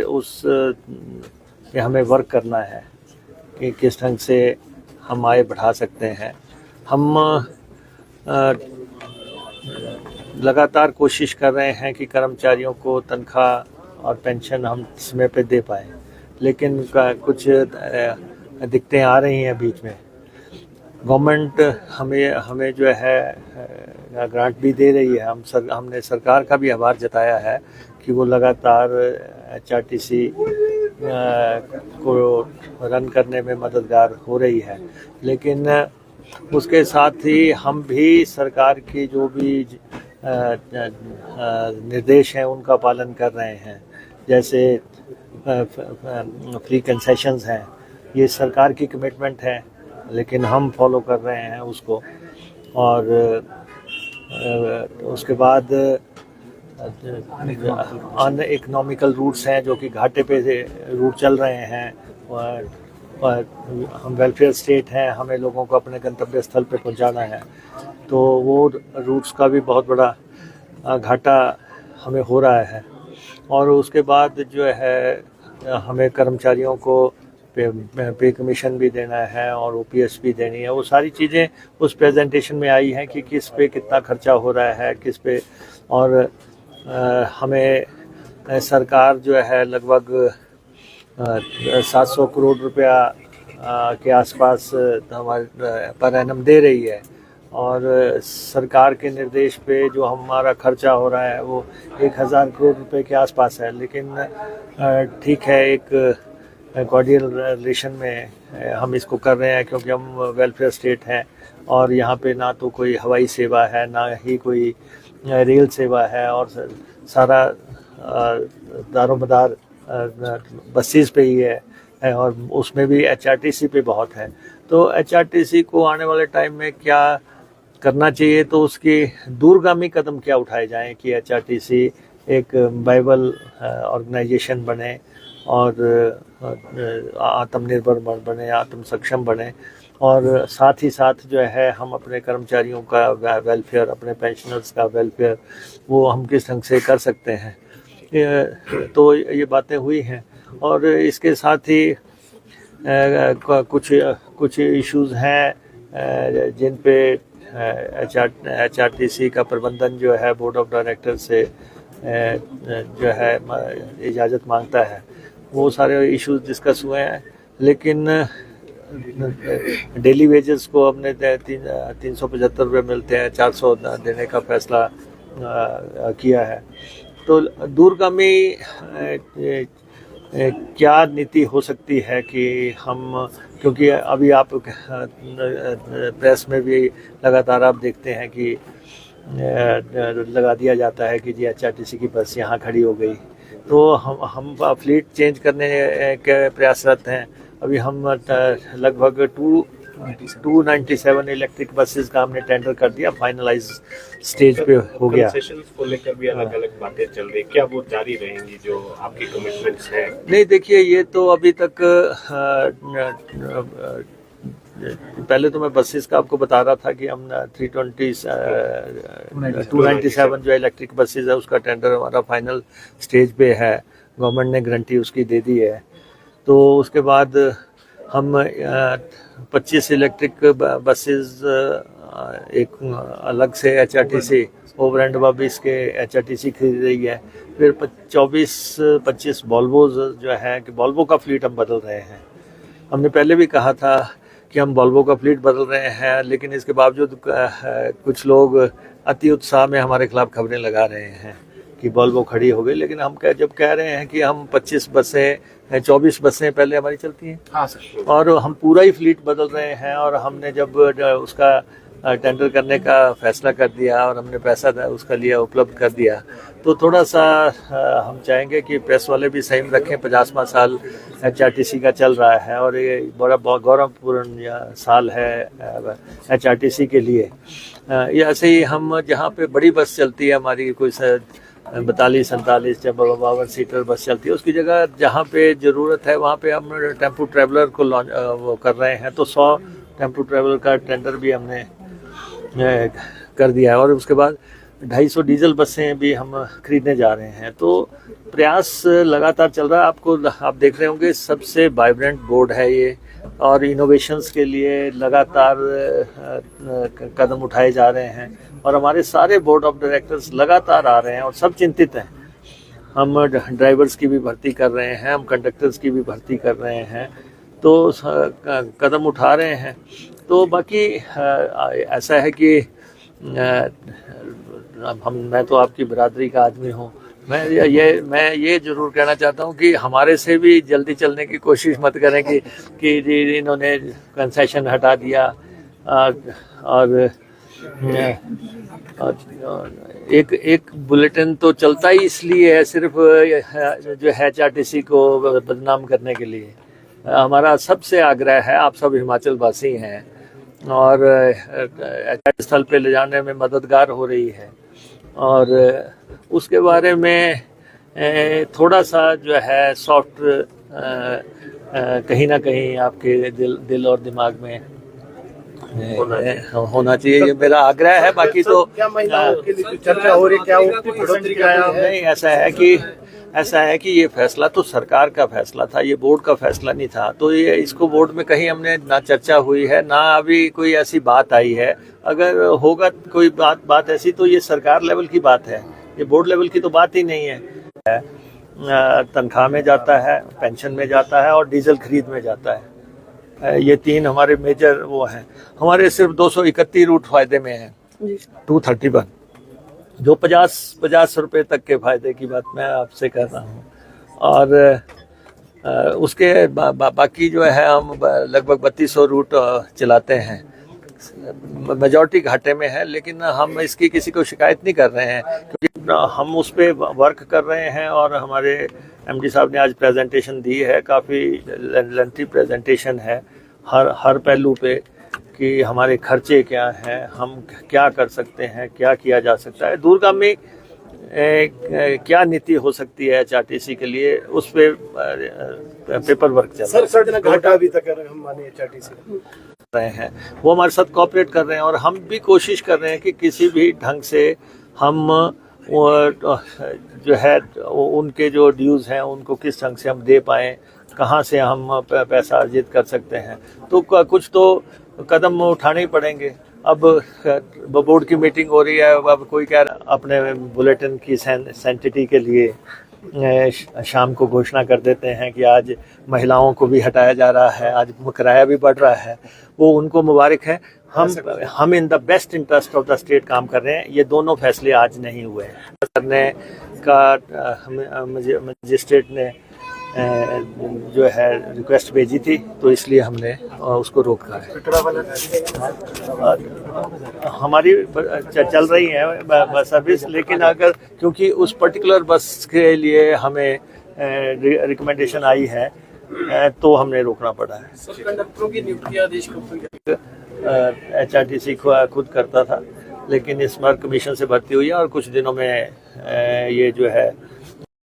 उस पे हमें वर्क करना है कि किस ढंग से हम आय बढ़ा सकते हैं। हम लगातार कोशिश कर रहे हैं कि कर्मचारियों को तनख्वाह और पेंशन हम समय पे दे पाएँ, लेकिन कुछ दिक्कतें आ रही हैं बीच में। गवर्नमेंट हमें जो है ग्रांट भी दे रही है। हमने सरकार का भी आभार जताया है कि वो लगातार एचआरटीसी को रन करने में मददगार हो रही है, लेकिन उसके साथ ही हम भी सरकार की जो भी निर्देश हैं उनका पालन कर रहे हैं। जैसे फ्री कंसेशंस हैं, ये सरकार की कमिटमेंट है, लेकिन हम फॉलो कर रहे हैं उसको। और उसके बाद अन इकोनॉमिकल रूट्स हैं जो कि घाटे पे रूट चल रहे हैं, और हम वेलफेयर स्टेट हैं, हमें लोगों को अपने गंतव्य स्थल पे पहुंचाना है, तो वो रूट्स का भी बहुत बड़ा घाटा हमें हो रहा है। और उसके बाद जो है हमें कर्मचारियों को पे कमीशन भी देना है और ओपीएस भी देनी है। वो सारी चीज़ें उस प्रेजेंटेशन में आई हैं कि किस पे कितना खर्चा हो रहा है, किस पे। और हमें सरकार जो है लगभग 700 करोड़ रुपया के आसपास हमारे पर एनम दे रही है, और सरकार के निर्देश पे जो हमारा खर्चा हो रहा है वो 1000 करोड़ रुपए के आसपास है। लेकिन ठीक है, एक कॉर्डियल रिलेशन में हम इसको कर रहे हैं, क्योंकि हम वेलफेयर स्टेट हैं और यहाँ पे ना तो कोई हवाई सेवा है, ना ही कोई रेल सेवा है, और सारा दारोमदार बसेस पे ही है, और उसमें भी एचआरटीसी पे बहुत है। तो एचआरटीसी को आने वाले टाइम में क्या करना चाहिए, तो उसकी दूरगामी कदम क्या उठाए जाएं कि एचआरटीसी एक वाइबल ऑर्गेनाइजेशन बने और आत्मनिर्भर बने, आत्म सक्षम बने, और साथ ही साथ जो है हम अपने कर्मचारियों का वेलफेयर, अपने पेंशनर्स का वेलफेयर, वो हम किस ढंग से कर सकते हैं। तो ये बातें हुई हैं, और इसके साथ ही कुछ इश्यूज़ हैं जिन पे एचआरटीसी का प्रबंधन जो है बोर्ड ऑफ डायरेक्टर से जो है इजाज़त मांगता है। वो सारे इश्यूज डिस्कस हुए हैं, लेकिन डेली वेजेस को हमने 375 रुपये मिलते हैं, 400 देने का फैसला किया है। तो दूरगामी क्या नीति हो सकती है कि हम, क्योंकि अभी आप प्रेस में भी लगातार आप देखते हैं कि लगा दिया जाता है कि जी एचआरटीसी की बस यहाँ खड़ी हो गई, तो हम फ्लीट चेंज करने के प्रयासरत हैं। अभी हम लगभग 297 इलेक्ट्रिक बसेस का हमने टेंडर कर दिया, फाइनलाइज स्टेज पे हो गया। कंसेशंस को लेकर भी अलग अलग बातें चल रही, क्या वो जारी रहेंगी जो आपकी कमिटमेंट्स हैं? नहीं, देखिए, ये तो अभी तक पहले तो मैं बसेस का आपको बता रहा था कि हम 297 जो इलेक्ट्रिक बसेस है उसका टेंडर हमारा फाइनल स्टेज पे है, गवर्नमेंट ने गारंटी उसकी दे दी है। तो उसके बाद हम 25 इलेक्ट्रिक बसेस एक अलग से एचआरटीसी ओवर एंड अबव इसके एचआरटीसी खरीद रही है। फिर 24-25 वॉल्वोज जो है कि वॉल्वो का फ्लीट हम बदल रहे हैं। हमने पहले भी कहा था कि हम वॉल्वो का फ्लीट बदल रहे हैं, लेकिन इसके बावजूद कुछ लोग अति उत्साह में हमारे खिलाफ खबरें लगा रहे हैं कि वॉल्वो खड़ी हो गई। लेकिन हम जब कह रहे हैं कि हम 24 बसें पहले हमारी चलती हैं, हाँ सर, और और हम पूरा ही फ्लीट बदल रहे हैं, और हमने जब उसका टेंडर करने का फैसला कर दिया और हमने पैसा उसका लिया, उपलब्ध कर दिया, तो थोड़ा सा हम चाहेंगे कि प्रेस वाले भी सही में रखें। 50वां साल एचआरटीसी का चल रहा है, और ये बड़ा गौरवपूर्ण साल है एचआरटीसी के लिए। ये ऐसे ही हम जहाँ पे बड़ी बस चलती है हमारी, कोई 42-47 या 52 सीटर बस चलती है, उसकी जगह जहाँ पे ज़रूरत है वहाँ पे हम टेम्पो ट्रैवलर को वो कर रहे हैं। तो 100 टेम्पो ट्रैवलर का टेंडर भी हमने कर दिया है। और उसके बाद 250 डीजल बसें भी हम खरीदने जा रहे हैं। तो प्रयास लगातार चल रहा है। आप देख रहे होंगे सबसे वाइब्रेंट बोर्ड है ये, और इनोवेशंस के लिए लगातार कदम उठाए जा रहे हैं, और हमारे सारे बोर्ड ऑफ डायरेक्टर्स लगातार आ रहे हैं और सब चिंतित हैं। हम ड्राइवर्स की भी भर्ती कर रहे हैं, हम कंडक्टर्स की भी भर्ती कर रहे हैं, तो कदम उठा रहे हैं। तो बाकी ऐसा है कि मैं तो आपकी बिरादरी का आदमी हूँ। मैं ये जरूर कहना चाहता हूँ कि हमारे से भी जल्दी चलने की कोशिश मत करें कि इन्होंने कंसेशन हटा दिया। और एक बुलेटिन तो चलता ही इसलिए है, सिर्फ जो है HRTC को बदनाम करने के लिए। हमारा सबसे आग्रह है, आप सब हिमाचल वासी हैं और स्थल पे ले जाने में मददगार हो रही है, और उसके बारे में थोड़ा सा जो है सॉफ्ट कहीं ना कहीं आपके दिल और दिमाग में होना चाहिए। ये मेरा आग्रह है। बाकी तो क्या महिलाओं के लिए चर्चा हो रही, क्या बढ़ोतरी नहीं, ऐसा है कि ये फैसला तो सरकार का फैसला था, ये बोर्ड का फैसला नहीं था। तो ये इसको बोर्ड में कहीं हमने ना चर्चा हुई है, ना अभी कोई ऐसी बात आई है। अगर होगा कोई बात ऐसी तो ये सरकार लेवल की बात है, ये बोर्ड लेवल की तो बात ही नहीं है। तनख्वाह में जाता है, पेंशन में जाता है और डीजल खरीद में जाता है। ये 3 हमारे मेजर वो हैं। हमारे सिर्फ 231 रूट फायदे में हैं, 231, जो 50 रुपए तक के फायदे की बात मैं आपसे कर रहा हूँ। और उसके बाकी जो है हम लगभग 3200 रूट चलाते हैं। मेजॉरिटी घाटे में है, लेकिन हम इसकी किसी को शिकायत नहीं कर रहे हैं, क्योंकि हम उस पर वर्क कर रहे हैं। और हमारे MD साहब ने आज प्रेजेंटेशन दी है, काफ़ी लेंथी प्रेजेंटेशन है हर पहलू पे, कि हमारे खर्चे क्या हैं, हम क्या कर सकते हैं, क्या किया जा सकता है, दूरगामी क्या नीति हो सकती है HRTC के लिए, उस पे पेपर वर्क चल रहा है। घाटा अभी तक हम माने HRTC रहे हैं, वो हमारे साथ कोऑपरेट कर रहे हैं, और हम भी कोशिश कर रहे हैं कि किसी भी ढंग से हम जो है उनके जो ड्यूज़ हैं उनको किस ढंग से हम दे पाएँ, कहाँ से हम पैसा अर्जित कर सकते हैं। तो कुछ तो कदम उठाने ही पड़ेंगे। अब बोर्ड की मीटिंग हो रही है, अब कोई कह रहा अपने बुलेटिन की सैंक्टिटी के लिए शाम को घोषणा कर देते हैं कि आज महिलाओं को भी हटाया जा रहा है, आज किराया भी बढ़ रहा है। वो उनको मुबारक है। हम in the best interest of the state काम कर रहे हैं। ये दोनों फैसले आज नहीं हुए हैं। करने का मजिस्ट्रेट ने जो है रिक्वेस्ट भेजी थी, तो इसलिए हमने उसको रोका है। हमारी चल रही है बस सर्विस, लेकिन अगर क्योंकि उस पर्टिकुलर बस के लिए हमें रिकमेंडेशन आई है, तो हमने रोकना पड़ा है। कंडक्टरों की नियुक्ति आदेश HRTC खुद करता था, लेकिन स्मार्ट कमीशन से भर्ती हुई है, और कुछ दिनों में ये जो है